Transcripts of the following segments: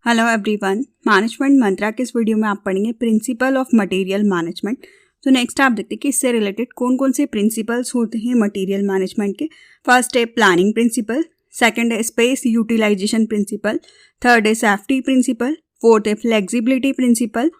Hello everyone, management मंत्रा के इस video में आप पढ़ेंगे प्रिंसिपल ऑफ मटेरियल मैनेजमेंट। तो नेक्स्ट आप देखते हैं कि इससे रिलेटेड कौन कौन से प्रिंसिपल्स होते हैं मटेरियल मैनेजमेंट के। फर्स्ट है प्लानिंग प्रिंसिपल, सेकंड है स्पेस यूटिलाइजेशन प्रिंसिपल, थर्ड है सेफ्टी प्रिंसिपल, फोर्थ है फ्लेक्सिबिलिटी प्रिंसिपल,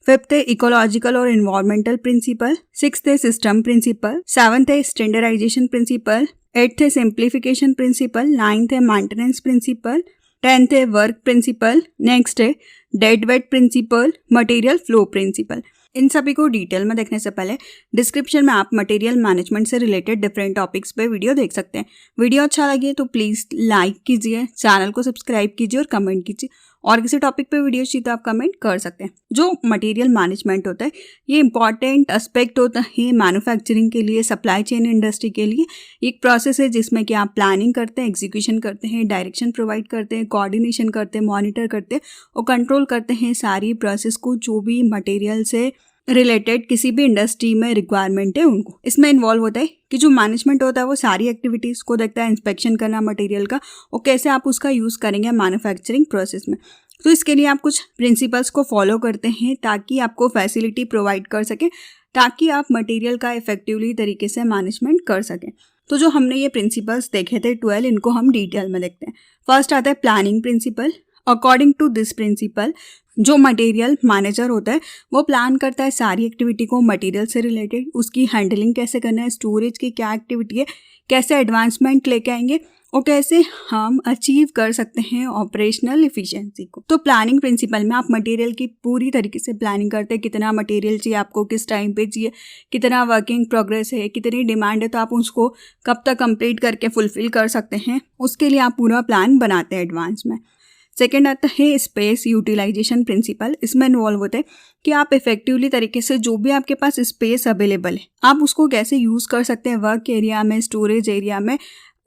फिफ्थ है इकोलॉजिकल और एनवायरमेंटल प्रिंसिपल, सिक्स्थ है सिस्टम प्रिंसिपल, सेवंथ है स्टैंडर्डाइजेशन प्रिंसिपल, एट्थ है सिंप्लीफिकेशन प्रिंसिपल, नाइन्थ है मेंटेनेंस प्रिंसिपल, 10th है वर्क प्रिंसिपल, नेक्स्ट है dead weight principle, material flow principle. इन सभी को डिटेल में देखने से पहले डिस्क्रिप्शन में आप मटेरियल मैनेजमेंट से रिलेटेड डिफरेंट टॉपिक्स पे वीडियो देख सकते हैं। वीडियो अच्छा लगे तो प्लीज़ लाइक कीजिए, चैनल को सब्सक्राइब कीजिए और कमेंट कीजिए। और किसी टॉपिक पे वीडियो चाहिए तो आप कमेंट कर सकते हैं। जो मटेरियल मैनेजमेंट होता है ये इंपॉर्टेंट एस्पेक्ट होता है मैन्युफैक्चरिंग के लिए, सप्लाई चेन इंडस्ट्री के लिए। एक प्रोसेस है जिसमें कि आप प्लानिंग करते हैं, एग्जीक्यूशन करते हैं, डायरेक्शन प्रोवाइड करते हैं, कोऑर्डिनेशन करते हैं, मॉनिटर करते हैं और कंट्रोल करते हैं सारी प्रोसेस को, जो भी मटेरियल से रिलेटेड किसी भी इंडस्ट्री में रिक्वायरमेंट है उनको। इसमें इन्वॉल्व होता है कि जो मैनेजमेंट होता है वो सारी एक्टिविटीज़ को देखता है, इंस्पेक्शन करना मटेरियल का और कैसे आप उसका यूज़ करेंगे मैन्युफैक्चरिंग प्रोसेस में। तो इसके लिए आप कुछ प्रिंसिपल्स को फॉलो करते हैं ताकि आपको फैसिलिटी प्रोवाइड कर सकें, ताकि आप मटेरियल का इफेक्टिवली तरीके से मैनेजमेंट कर सकें। तो जो हमने ये प्रिंसिपल्स देखे थे 12, इनको हम डिटेल में देखते हैं। फर्स्ट आता है planning principle. According to this principle जो मटेरियल मैनेजर होता है वो प्लान करता है सारी एक्टिविटी को मटेरियल से रिलेटेड, उसकी हैंडलिंग कैसे करना है, स्टोरेज की क्या एक्टिविटी है, कैसे एडवांसमेंट लेके आएंगे और कैसे हम अचीव कर सकते हैं ऑपरेशनल इफिशिएंसी को। तो प्लानिंग प्रिंसिपल में आप मटेरियल की पूरी तरीके से प्लानिंग करते हैं, कितना मटेरियल चाहिए आपको, किस टाइम पे चाहिए, कितना वर्किंग प्रोग्रेस है, कितनी डिमांड है, तो आप उसको कब तक कंप्लीट करके फुलफिल कर सकते हैं, उसके लिए आप पूरा प्लान बनाते हैं एडवांस में। सेकेंड आता है स्पेस यूटिलाइजेशन प्रिंसिपल। इसमें इन्वॉल्व होता है कि आप इफेक्टिवली तरीके से जो भी आपके पास स्पेस अवेलेबल है आप उसको कैसे यूज़ कर सकते हैं वर्क एरिया में, स्टोरेज एरिया में,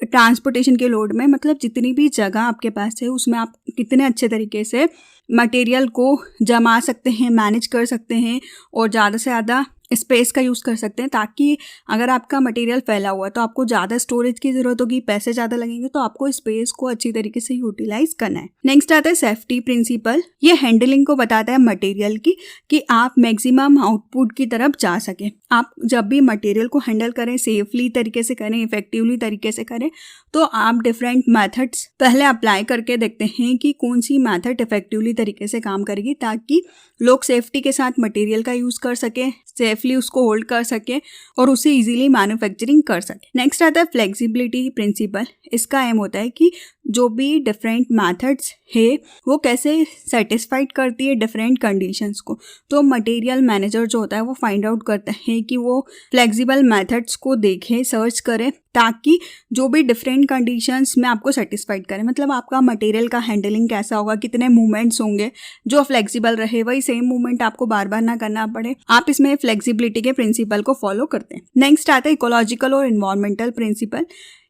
ट्रांसपोर्टेशन के लोड में। मतलब जितनी भी जगह आपके पास है उसमें आप कितने अच्छे तरीके से मटेरियल को जमा सकते हैं, मैनेज कर सकते हैं और ज़्यादा से ज़्यादा स्पेस का यूज़ कर सकते हैं, ताकि अगर आपका मटेरियल फैला हुआ है तो आपको ज़्यादा स्टोरेज की ज़रूरत होगी, पैसे ज़्यादा लगेंगे, तो आपको स्पेस को अच्छी तरीके से यूटिलाइज करना है। नेक्स्ट आता है सेफ्टी प्रिंसिपल। ये हैंडलिंग को बताता है मटेरियल की कि आप मैक्सिमम आउटपुट की तरफ जा सकें। आप जब भी मटेरियल को हैंडल करें सेफली तरीके से करें, इफेक्टिवली तरीके से करें, तो आप डिफरेंट मेथड्स पहले अप्लाई करके देखते हैं कि कौन सी मेथड इफेक्टिवली तरीके से काम करेगी, ताकि लोग सेफ्टी के साथ मटेरियल का यूज़ कर सकें, सेफली उसको होल्ड कर सके और उसे इजीली मैन्युफैक्चरिंग कर सके। नेक्स्ट आता है फ्लेक्सिबिलिटी प्रिंसिपल। इसका एम होता है कि जो भी डिफरेंट मेथड्स है वो कैसे सेटिस्फाइड करती है डिफरेंट कंडीशंस को। तो मटेरियल मैनेजर जो होता है वो फाइंड आउट करता है कि वो फ्लेक्सिबल मेथड्स को देखे, सर्च करे, ताकि जो भी डिफरेंट कंडीशंस में आपको सेटिस्फाइड करे। मतलब आपका मटेरियल का हैंडलिंग कैसा होगा, कितने मूवमेंट्स होंगे जो फ्लेक्सिबल रहे, वही सेम मूवमेंट आपको बार बार ना करना पड़े। आप इसमें फ्लेक्सिबिलिटी के प्रिंसिपल को फॉलो करते हैं। नेक्स्ट आता है इकोलॉजिकल और एनवायरमेंटल प्रिंसिपल।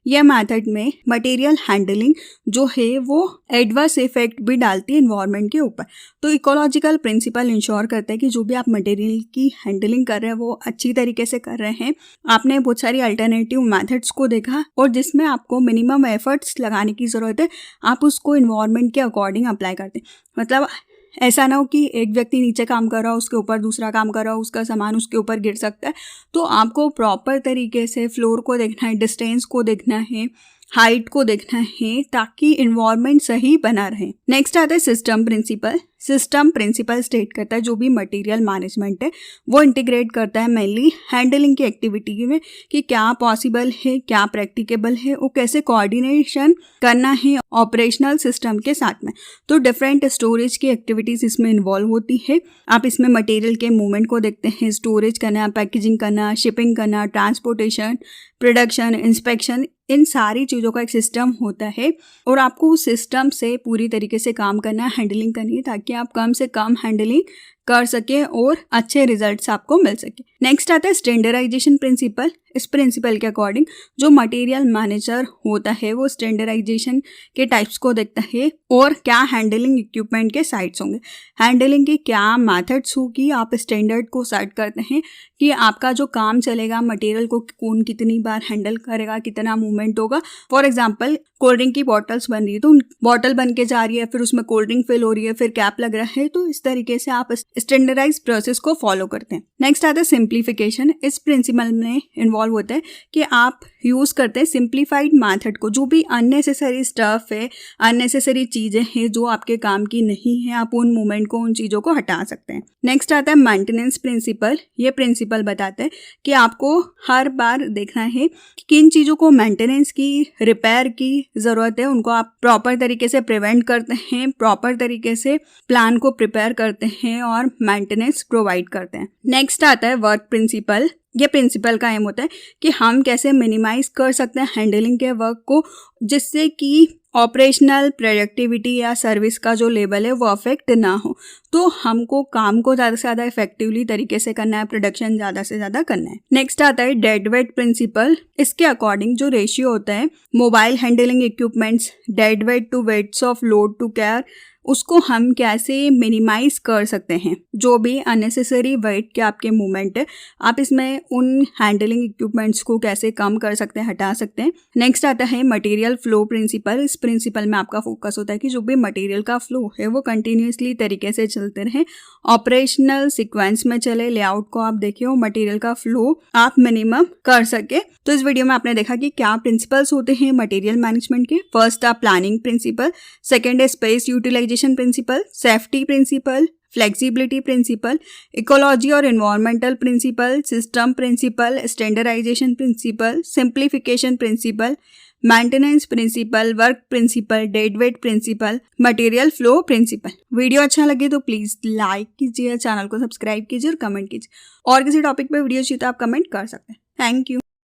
यह मेथड में मटेरियल हैंडलिंग जो है वो एडवर्स इफेक्ट भी डालती है एनवायरनमेंट के ऊपर। तो इकोलॉजिकल प्रिंसिपल इंश्योर करता है कि जो भी आप मटेरियल की हैंडलिंग कर रहे हैं वो अच्छी तरीके से कर रहे हैं। आपने बहुत सारी अल्टरनेटिव मेथड्स को देखा और जिसमें आपको मिनिमम एफर्ट्स लगाने की ज़रूरत है, आप उसको एनवायरनमेंट के अकॉर्डिंग अप्लाई करते हैं। मतलब ऐसा ना हो कि एक व्यक्ति नीचे काम कर रहा हो, उसके ऊपर दूसरा काम कर रहा हो, उसका सामान उसके ऊपर गिर सकता है। तो आपको प्रॉपर तरीके से फ्लोर को देखना है, डिस्टेंस को देखना है, हाइट को देखना है, ताकि इन्वायरमेंट सही बना रहे। नेक्स्ट आता है system principle. System principle state करता है जो भी मटेरियल मैनेजमेंट है वो इंटीग्रेट करता है मेनली हैंडलिंग की एक्टिविटी में कि क्या पॉसिबल है, क्या प्रैक्टिकेबल है और कैसे कोऑर्डिनेशन करना है ऑपरेशनल सिस्टम के साथ में। तो डिफरेंट स्टोरेज की एक्टिविटीज़ इसमें इन्वॉल्व होती है। आप इसमें मटेरियल के मूवमेंट को देखते हैं, स्टोरेज करना, पैकेजिंग करना, शिपिंग करना, ट्रांसपोर्टेशन, प्रोडक्शन, इंस्पेक्शन, इन सारी चीज़ों का एक सिस्टम होता है और आपको उस सिस्टम से पूरी तरीके से काम करना है, हैंडलिंग करनी है, ताकि आप कम से कम हैंडलिंग कर सके और अच्छे रिजल्ट्स आपको मिल सके। नेक्स्ट आता है स्टैंडर्डाइजेशन प्रिंसिपल। इस प्रिंसिपल के अकॉर्डिंग जो मटेरियल मैनेजर होता है वो स्टैंडर्डाइजेशन के टाइप्स को देखता है और क्या हैंडलिंग इक्विपमेंट के साइट्स होंगे, हैंडलिंग की क्या मेथड्स होगी, आप स्टैंडर्ड को सेट करते हैं कि आपका जो काम चलेगा मटेरियल को कौन कितनी बार हैंडल करेगा, कितना मूवमेंट होगा। फॉर एग्जांपल कोल्ड ड्रिंक की बॉटल्स बन रही है तो बॉटल बन के जा रही है, फिर उसमें कोल्ड ड्रिंक फिल हो रही है, फिर कैप लग रहा है, तो इस तरीके से आप स्टैंडर्डाइज प्रोसेस को फॉलो करते हैं। नेक्स्ट आता है सिंप्लीफिकेशन। इस प्रिंसिपल में इन्वॉल्व होता है कि आप यूज करते हैं सिंप्लीफाइड मेथड को। जो भी अननेसेसरी स्टफ है, अननेसेसरी चीजें हैं जो आपके काम की नहीं है, आप उन मूवमेंट को, उन चीजों को हटा सकते हैं। नेक्स्ट आता है मेंटेनेंस प्रिंसिपल। ये प्रिंसिपल बताता है कि आपको हर बार देखना है किन चीजों को मेंटेनेंस की, रिपेयर की जरूरत है, उनको आप प्रॉपर तरीके से प्रिवेंट करते हैं, प्रॉपर तरीके से प्लान को प्रिपेयर करते हैं और मेंटेनेंस प्रोवाइड करते हैं। नेक्स्ट आता है वर्क प्रिंसिपल। ये प्रिंसिपल का एम होता है कि हम कैसे मिनिमाइज कर सकते हैं हैंडलिंग के वर्क को, जिससे कि ऑपरेशनल प्रोडक्टिविटी या सर्विस का जो लेवल है वो अफेक्ट ना हो। तो हमको काम को ज़्यादा से ज़्यादा इफेक्टिवली तरीके से करना है, प्रोडक्शन ज़्यादा से ज़्यादा करना है। नेक्स्ट आता है डेड वेट प्रिंसिपल। इसके अकॉर्डिंग जो रेशियो होता है mobile handling equipments dead weight to weights of load to care, उसको हम कैसे मिनिमाइज कर सकते हैं। जो भी अननेसेसरी वेट के आपके मूवमेंट है, आप इसमें उन हैंडलिंग इक्विपमेंट्स को कैसे कम कर सकते हैं, हटा सकते हैं। नेक्स्ट आता है मटेरियल फ्लो प्रिंसिपल। इस प्रिंसिपल में आपका फोकस होता है कि जो भी मटेरियल का फ्लो है वो कंटिन्यूसली तरीके से चलते रहे, ऑपरेशनल सीक्वेंस में चले, लेआउट को आप देखिए और मटेरियल का फ्लो आप मिनिमम कर सके। तो इस वीडियो में आपने देखा कि क्या प्रिंसिपल्स होते हैं मटेरियल मैनेजमेंट के। फर्स्ट था प्लानिंग प्रिंसिपल, सेकेंड है space utilisation principle, safety principle, flexibility principle, ecology और environmental principle, system principle, standardisation principle, simplification principle, maintenance principle, work principle, dead weight principle, material flow principle. Video अच्छा लगे तो please like कीजिए, channel को subscribe कीजिए और comment कीजिए। और किसी टॉपिक पे वीडियो चाहिए तो आप कमेंट कर सकते हैं। Thank you.